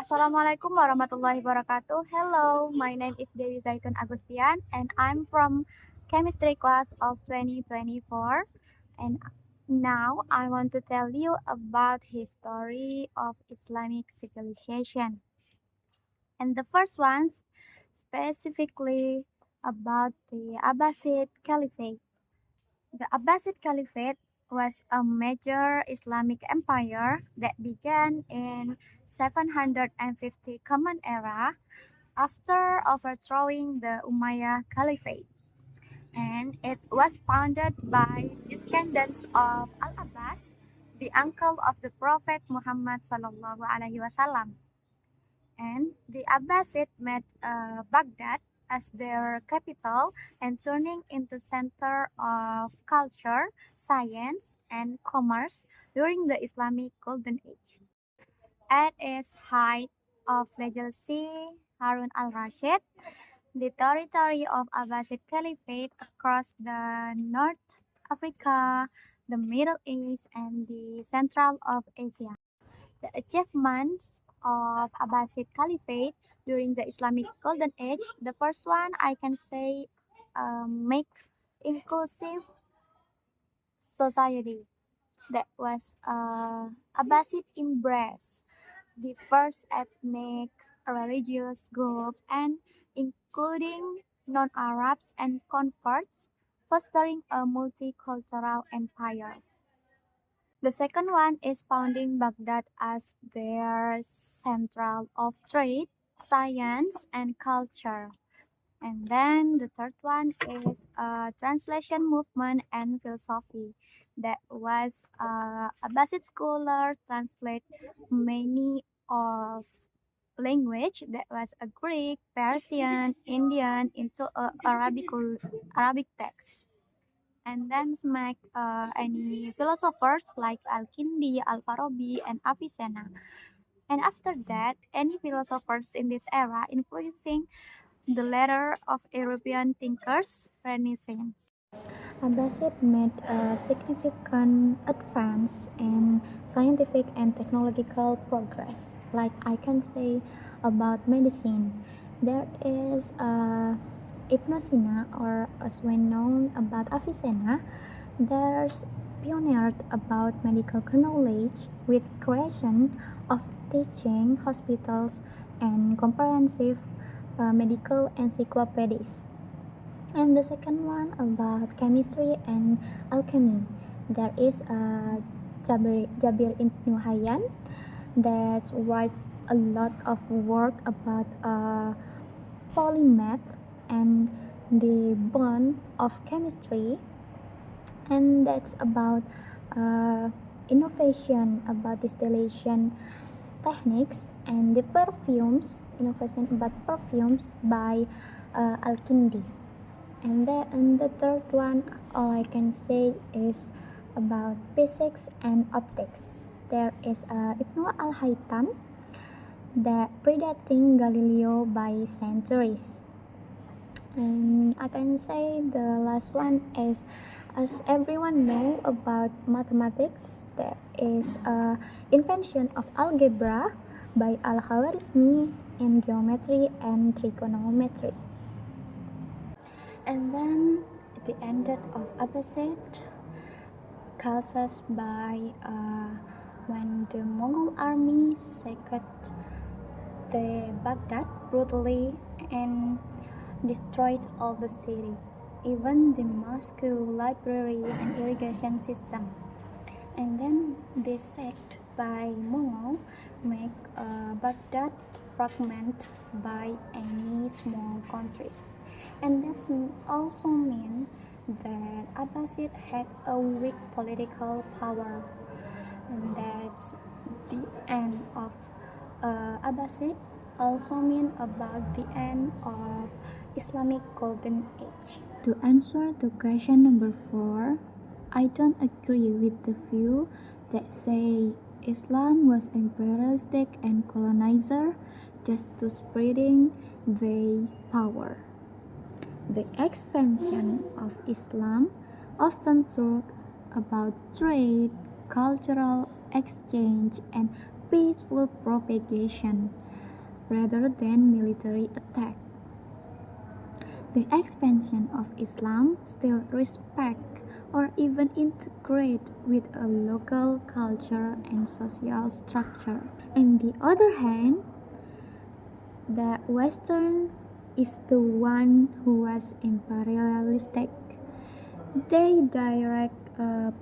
Assalamualaikum warahmatullahi wabarakatuh. Hello, my name is Dewi Zaitun Agustian and I'm from chemistry class of 2024. And now I want to tell you about history of Islamic civilization. And the first one's specifically about the Abbasid Caliphate. The Abbasid Caliphate was a major Islamic empire that began in 750 Common Era after overthrowing the Umayyad Caliphate, and it was founded by descendants of Al-Abbas, the uncle of the Prophet Muhammad sallallahu alaihi wasallam. And the Abbasid made Baghdad as their capital and turning into center of culture, science, and commerce during the Islamic Golden Age. At its height of legacy, Harun al-Rashid, the territory of Abbasid Caliphate across the North Africa, the Middle East, and the Central of Asia. The achievements of Abbasid Caliphate during the Islamic Golden Age, the first one I can say make inclusive society that was Abbasid embrace the first ethnic religious group and including non-Arabs and converts, fostering a multicultural empire. The second one is founding Baghdad as their central of trade, science, and culture. And then the third one is a translation movement and philosophy. That was Abbasid scholars translate many of language that was a Greek, Persian, Indian into Arabic text, and then make any philosophers like Al-Kindi, Al-Farabi, and Avicenna. And after that, any philosophers in this era influencing the later of European thinkers Renaissance. Abbasid made a significant advance in scientific and technological progress. Like I can say about medicine, there is Ibn Sina, or as well known about Avicenna. There's pioneered about medical knowledge with creation of teaching hospitals and comprehensive medical encyclopedias. And the second one about chemistry and alchemy. There is Jabir Ibn Hayyan that writes a lot of work about polymath and the bond of chemistry, and that's about uh, innovation about distillation techniques and the perfumes, innovation about perfumes by Al-Kindi. And the third one, all I can say is about physics and optics. There is Ibn al-Haytham that predating Galileo by centuries. And I can say the last one is, as everyone know about mathematics, there is a invention of algebra by Al-Khwarizmi in geometry and trigonometry. And then at the end of Abbasid, caused by when the Mongol army sacked the Baghdad brutally and destroyed all the city, even the mosque, library, and irrigation system. And then they sacked by Mongol make Baghdad fragment by any small countries. And that's also mean that Abbasid had a weak political power, and that's the end of Abbasid also mean about the end of Islamic Golden Age. To answer to question number 4, I don't agree with the view that say Islam was imperialistic and colonizer just to spreading their power. The expansion of Islam often talk about trade, cultural exchange, and peaceful propagation. rather than military attack. The expansion of Islam still respect or even integrate with a local culture and social structure. On the other hand, the Western is the one who was imperialistic. They direct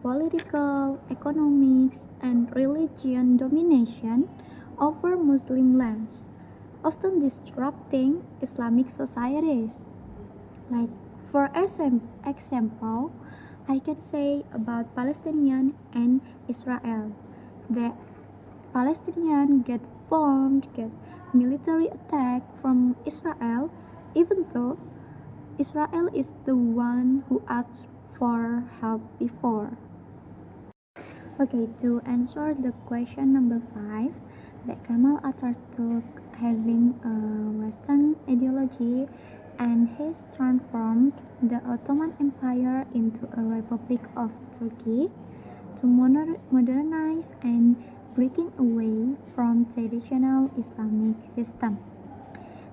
political, economics, and religion domination over Muslim lands, often disrupting Islamic societies. Like for example, I can say about Palestinian and Israel. The Palestinian get bombed, get military attack from Israel, even though Israel is the one who asked for help before. Okay, to answer the question number 5, that Kemal Atatürk having a Western ideology and has transformed the Ottoman Empire into a Republic of Turkey to modernize and breaking away from traditional Islamic system.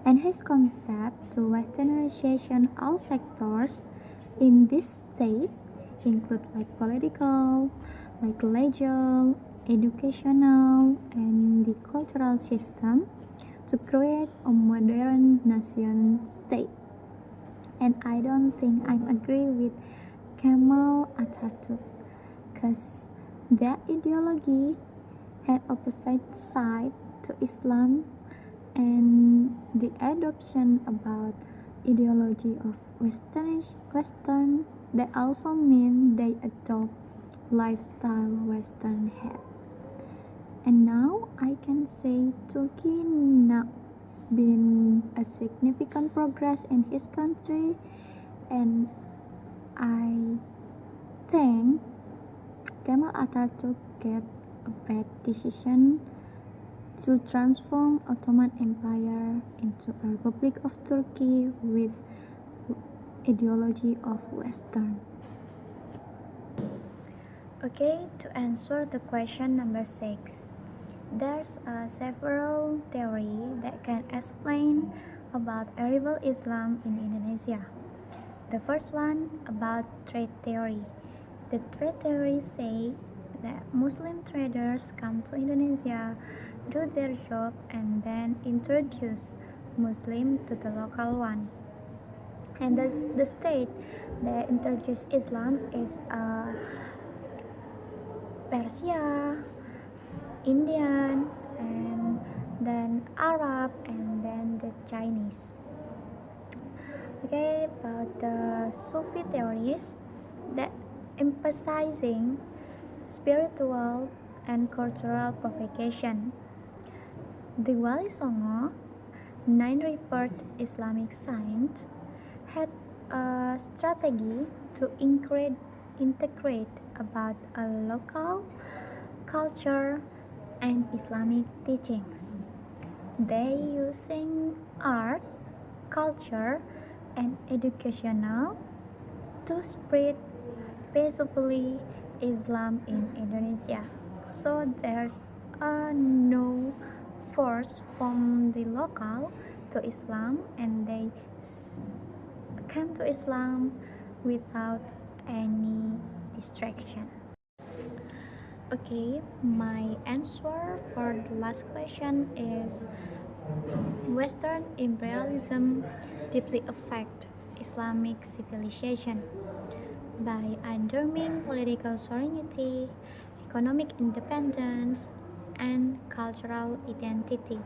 And his concept to westernization all sectors in this state include like political, like legal, educational, and the cultural system to create a modern nation state. And I don't think I agree with Kemal Atatürk because that ideology had opposite side to Islam, and the adoption about ideology of Western that also mean they adopt lifestyle Western had. And now I can say Turkey not been a significant progress in his country, and I think Kemal Atatürk get a bad decision to transform Ottoman Empire into a Republic of Turkey with ideology of Western. Okay, to answer the question number 6, there's several theories that can explain about arrival Islam in Indonesia. The first one about trade theory. The trade theory say that Muslim traders come to Indonesia, do their job, and then introduce Muslim to the local one. And the state that introduced Islam is Persia, Indian, and then Arab, and then the Chinese. Okay, about the Sufi theories that emphasizing spiritual and cultural propagation. The Wali Songo, 9 revered Islamic saints, had a strategy to integrate about a local culture and Islamic teachings. They using art, culture, and educational to spread peacefully Islam in Indonesia. So there's no force from the local to Islam, and they came to Islam without any distraction. Okay, my answer for the last question is Western imperialism deeply affect Islamic civilization by undermining political sovereignty, economic independence, and cultural identity.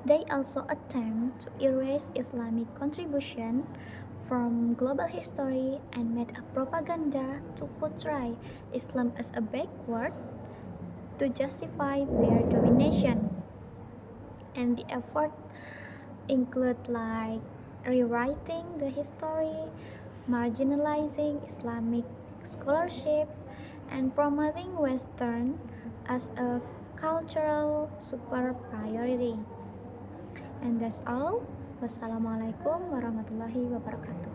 They also attempt to erase Islamic contribution from global history and made a propaganda to portray Islam as a backward to justify their domination. And the effort include like rewriting the history, marginalizing Islamic scholarship, and promoting Western as a cultural super priority. And that's all. Wassalamualaikum warahmatullahi wabarakatuh.